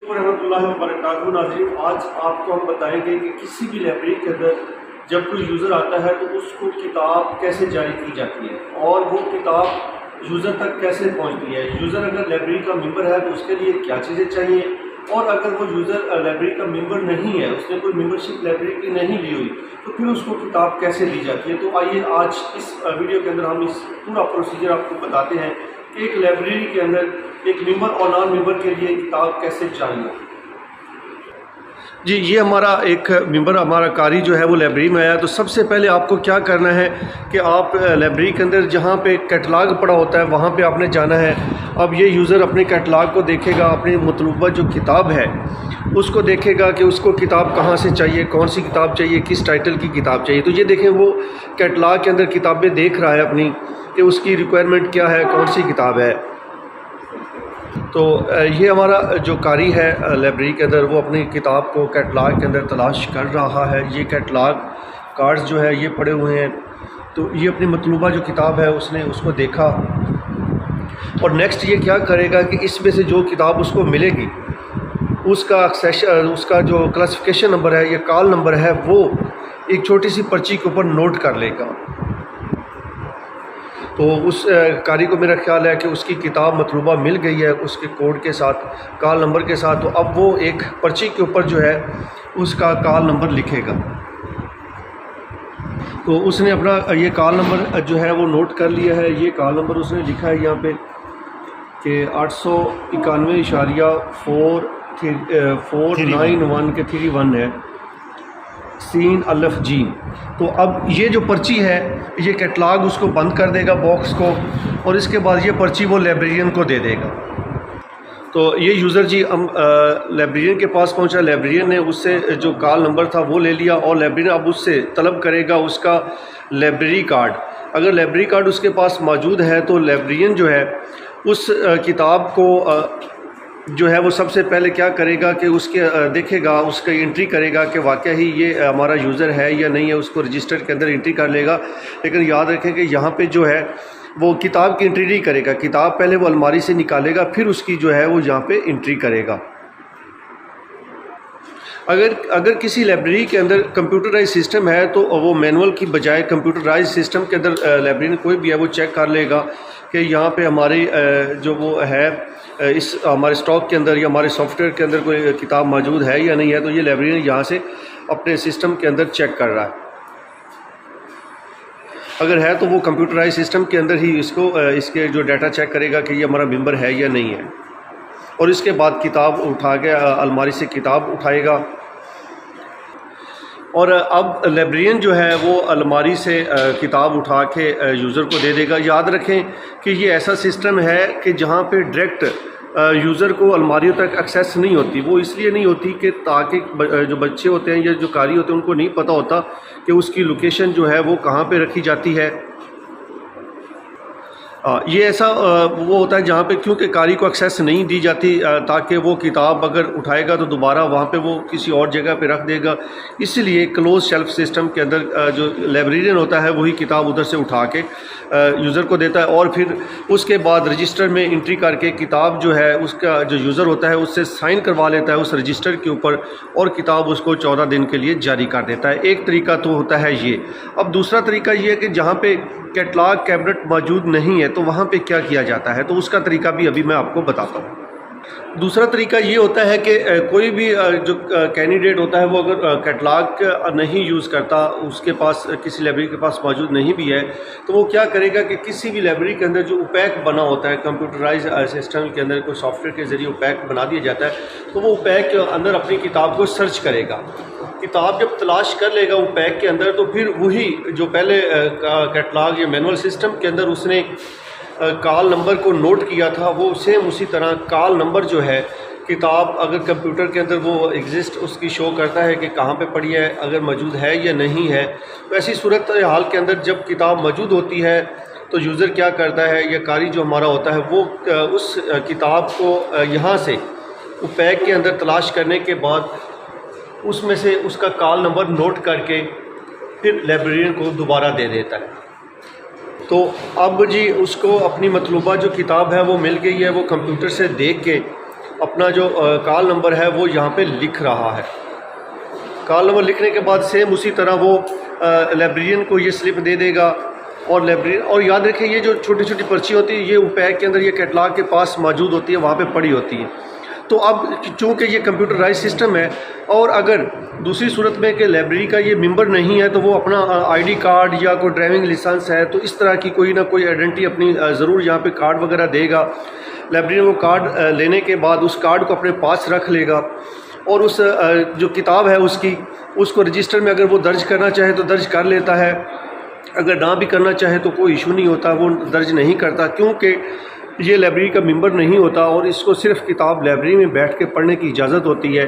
ورحمۃ اللہ وبرکاتہ۔ ناظرین، آج آپ کو ہم بتائیں گے کہ کسی بھی لائبریری کے اندر جب کوئی یوزر آتا ہے تو اس کو کتاب کیسے جاری کی جاتی ہے اور وہ کتاب یوزر تک کیسے پہنچتی ہے۔ یوزر اگر لائبریری کا ممبر ہے تو اس کے لیے کیا چیزیں چاہیے، اور اگر وہ یوزر لائبریری کا ممبر نہیں ہے، اس نے کوئی ممبرشپ لائبریری کی نہیں لی ہوئی، تو پھر اس کو کتاب کیسے دی جاتی ہے۔ تو آئیے آج اس ویڈیو کے اندر ہم اس پورا پروسیجر آپ کو بتاتے ہیں کہ ایک لائبریری کے اندر ایک ممبر اور نان ممبر کے لیے کتاب کیسے جاری ہو۔ جی، یہ ہمارا ایک ممبر، ہمارا قاری جو ہے وہ لائبریری میں آیا، تو سب سے پہلے آپ کو کیا کرنا ہے کہ آپ لائبریری کے اندر جہاں پہ کیٹلاگ پڑا ہوتا ہے وہاں پہ آپ نے جانا ہے۔ اب یہ یوزر اپنے کیٹلاگ کو دیکھے گا، اپنی مطلوبہ جو کتاب ہے اس کو دیکھے گا کہ اس کو کتاب کہاں سے چاہیے، کون سی کتاب چاہیے، کس ٹائٹل کی کتاب چاہیے۔ تو یہ دیکھیں، وہ کیٹلاگ کے اندر کتابیں دیکھ رہا ہے اپنی کہ اس کی ریکوائرمنٹ کیا ہے، کون سی کتاب ہے۔ تو یہ ہمارا جو قاری ہے لائبریری کے اندر، وہ اپنی کتاب کو کیٹلاگ کے اندر تلاش کر رہا ہے۔ یہ کیٹلاگ کارڈز جو ہے یہ پڑے ہوئے ہیں، تو یہ اپنی مطلوبہ جو کتاب ہے اس نے اس کو دیکھا، اور نیکسٹ یہ کیا کرے گا کہ اس میں سے جو کتاب اس کو ملے گی اس کا جو کلاسیفیکیشن نمبر ہے یا کال نمبر ہے وہ ایک چھوٹی سی پرچی کے اوپر نوٹ کر لے گا۔ تو اس قاری کو میرا خیال ہے کہ اس کی کتاب مطلوبہ مل گئی ہے اس کے کوڈ کے ساتھ، کال نمبر کے ساتھ، تو اب وہ ایک پرچی کے اوپر جو ہے اس کا کال نمبر لکھے گا۔ تو اس نے اپنا یہ کال نمبر جو ہے وہ نوٹ کر لیا ہے۔ یہ کال نمبر اس نے لکھا ہے یہاں پہ کہ 891.491 کے 31 ہے، سین الف جیم۔ تو اب یہ جو پرچی ہے یہ کیٹلاگ اس کو بند کر دے گا باکس کو، اور اس کے بعد یہ پرچی وہ لائبریرین کو دے دے گا۔ تو یہ یوزر جی لائبریرین کے پاس پہنچا، لائبریرین نے اس سے جو کال نمبر تھا وہ لے لیا، اور لائبریرین اب اس سے طلب کرے گا اس کا لائبریری کارڈ۔ اگر لائبریری کارڈ اس کے پاس موجود ہے تو لائبریرین جو ہے اس کتاب کو جو ہے وہ سب سے پہلے کیا کرے گا کہ اس کے دیکھے گا، اس کا انٹری کرے گا کہ واقعہ ہی یہ ہمارا یوزر ہے یا نہیں ہے، اس کو رجسٹر کے اندر انٹری کر لے گا۔ لیکن یاد رکھیں کہ یہاں پہ جو ہے وہ کتاب کی انٹری نہیں کرے گا، کتاب پہلے وہ الماری سے نکالے گا، پھر اس کی جو ہے وہ یہاں پہ انٹری کرے گا۔ اگر کسی لائبریری کے اندر کمپیوٹرائز سسٹم ہے تو وہ مینول کی بجائے کمپیوٹرائز سسٹم کے اندر لائبریری کوئی بھی ہے وہ چیک کر لے گا کہ یہاں پہ ہماری جو وہ ہے اس ہمارے اسٹاک کے اندر یا ہمارے سافٹ ویئر کے اندر کوئی کتاب موجود ہے یا نہیں ہے۔ تو یہ لائبریری یہاں سے اپنے سسٹم کے اندر چیک کر رہا ہے، اگر ہے تو وہ کمپیوٹرائز سسٹم کے اندر ہی اس کے جو ڈیٹا چیک کرے گا کہ یہ ہمارا ممبر ہے یا نہیں ہے، اور اس کے بعد کتاب اٹھا کے الماری سے کتاب اٹھائے گا۔ اور اب لائبریرین جو ہے وہ الماری سے کتاب اٹھا کے یوزر کو دے دے گا۔ یاد رکھیں کہ یہ ایسا سسٹم ہے کہ جہاں پہ ڈائریکٹ یوزر کو الماریوں تک ایکسیس نہیں ہوتی۔ وہ اس لیے نہیں ہوتی کہ تاکہ جو بچے ہوتے ہیں یا جو قاری ہوتے ہیں ان کو نہیں پتہ ہوتا کہ اس کی لوکیشن جو ہے وہ کہاں پہ رکھی جاتی ہے۔ یہ ایسا وہ ہوتا ہے جہاں پہ کیونکہ قاری کو ایکسیس نہیں دی جاتی، تاکہ وہ کتاب اگر اٹھائے گا تو دوبارہ وہاں پہ وہ کسی اور جگہ پہ رکھ دے گا۔ اس لیے کلوز شیلف سسٹم کے اندر جو لائبریرین ہوتا ہے وہی کتاب ادھر سے اٹھا کے یوزر کو دیتا ہے، اور پھر اس کے بعد رجسٹر میں انٹری کر کے کتاب جو ہے اس کا جو یوزر ہوتا ہے اس سے سائن کروا لیتا ہے اس رجسٹر کے اوپر، اور کتاب اس کو 14 دن کے لیے جاری کر دیتا ہے۔ ایک طریقہ تو ہوتا ہے یہ۔ اب دوسرا طریقہ یہ ہے کہ جہاں پہ کیٹلاگ کیبنٹ موجود نہیں ہے تو وہاں پہ کیا کیا جاتا ہے، تو اس کا طریقہ بھی ابھی میں آپ کو بتاتا ہوں۔ دوسرا طریقہ یہ ہوتا ہے کہ کوئی بھی جو کینڈیڈیٹ ہوتا ہے وہ اگر کیٹلاگ نہیں یوز کرتا، اس کے پاس کسی لائبریری کے پاس موجود نہیں بھی ہے، تو وہ کیا کرے گا کہ کسی بھی لائبریری کے اندر جو اوپیک بنا ہوتا ہے کمپیوٹرائز سسٹم کے اندر، کوئی سافٹ ویئر کے ذریعے اوپیک بنا دیا جاتا ہے، تو وہ اوپیک کے اندر اپنی کتاب کو سرچ کرے گا۔ کتاب جب تلاش کر لے گا اوپیک کے اندر، تو پھر وہی جو پہلے کیٹلاگ یا مینول سسٹم کے اندر اس نے کال نمبر کو نوٹ کیا تھا، وہ سیم اسی طرح کال نمبر جو ہے کتاب اگر کمپیوٹر کے اندر وہ ایگزسٹ اس کی شو کرتا ہے کہ کہاں پہ پڑی ہے، اگر موجود ہے یا نہیں ہے۔ تو ایسی صورت حال کے اندر جب کتاب موجود ہوتی ہے تو یوزر کیا کرتا ہے، یا قاری جو ہمارا ہوتا ہے وہ اس کتاب کو یہاں سے اوپیک کے اندر تلاش کرنے کے بعد اس میں سے اس کا کال نمبر نوٹ کر کے پھر لائبریرین کو دوبارہ دے دیتا ہے۔ تو اب جی اس کو اپنی مطلوبہ جو کتاب ہے وہ مل گئی ہے، وہ کمپیوٹر سے دیکھ کے اپنا جو کال نمبر ہے وہ یہاں پہ لکھ رہا ہے. کال نمبر لکھنے کے بعد سیم اسی طرح وہ لائبریرین کو یہ سلپ دے دے گا. اور یاد رکھیں یہ جو چھوٹی چھوٹی پرچی ہوتی ہے یہ اوپیک کے اندر یہ کیٹلاگ کے پاس موجود ہوتی ہے, وہاں پہ پڑی ہوتی ہے. تو اب چونکہ یہ کمپیوٹرائز سسٹم ہے, اور اگر دوسری صورت میں کہ لائبریری کا یہ ممبر نہیں ہے تو وہ اپنا آئی ڈی کارڈ یا کوئی ڈرائیونگ لائسنس ہے تو اس طرح کی کوئی نہ کوئی آئیڈینٹی اپنی ضرور یہاں پہ کارڈ وغیرہ دے گا. لائبریری وہ کارڈ لینے کے بعد اس کارڈ کو اپنے پاس رکھ لے گا, اور اس جو کتاب ہے اس کو رجسٹر میں اگر وہ درج کرنا چاہے تو درج کر لیتا ہے, اگر نہ بھی کرنا چاہے تو کوئی ایشو نہیں ہوتا, وہ درج نہیں کرتا کیونکہ یہ لائبریری کا ممبر نہیں ہوتا, اور اس کو صرف کتاب لائبریری میں بیٹھ کے پڑھنے کی اجازت ہوتی ہے.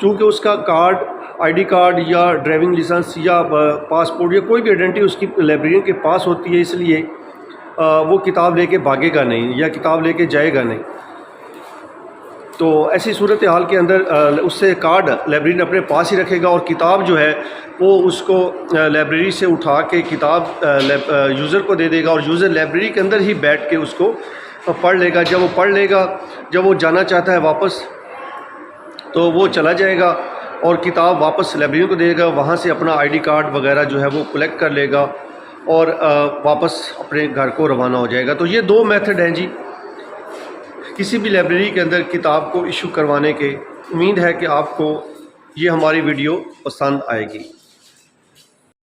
چونکہ اس کا کارڈ, آئی ڈی کارڈ یا ڈرائیونگ لائسنس یا پاسپورٹ یا کوئی بھی آئیڈینٹی اس کی لائبریرین کے پاس ہوتی ہے, اس لیے وہ کتاب لے کے بھاگے گا نہیں یا کتاب لے کے جائے گا نہیں. تو ایسی صورتحال کے اندر اس سے کارڈ لائبریرین اپنے پاس ہی رکھے گا, اور کتاب جو ہے وہ اس کو لائبریری سے اٹھا کے کتاب یوزر کو دے دے گا, اور یوزر لائبریری کے اندر ہی بیٹھ کے اس کو پڑھ لے گا. جب وہ پڑھ لے گا, جب وہ جانا چاہتا ہے واپس تو وہ چلا جائے گا اور کتاب واپس لائبریری کو دے گا, وہاں سے اپنا آئی ڈی کارڈ وغیرہ جو ہے وہ کلیکٹ کر لے گا اور واپس اپنے گھر کو روانہ ہو جائے گا. تو یہ دو میتھڈ ہیں جی کسی بھی لائبریری کے اندر کتاب کو ایشو کروانے کے. امید ہے کہ آپ کو یہ ہماری ویڈیو پسند آئے گی.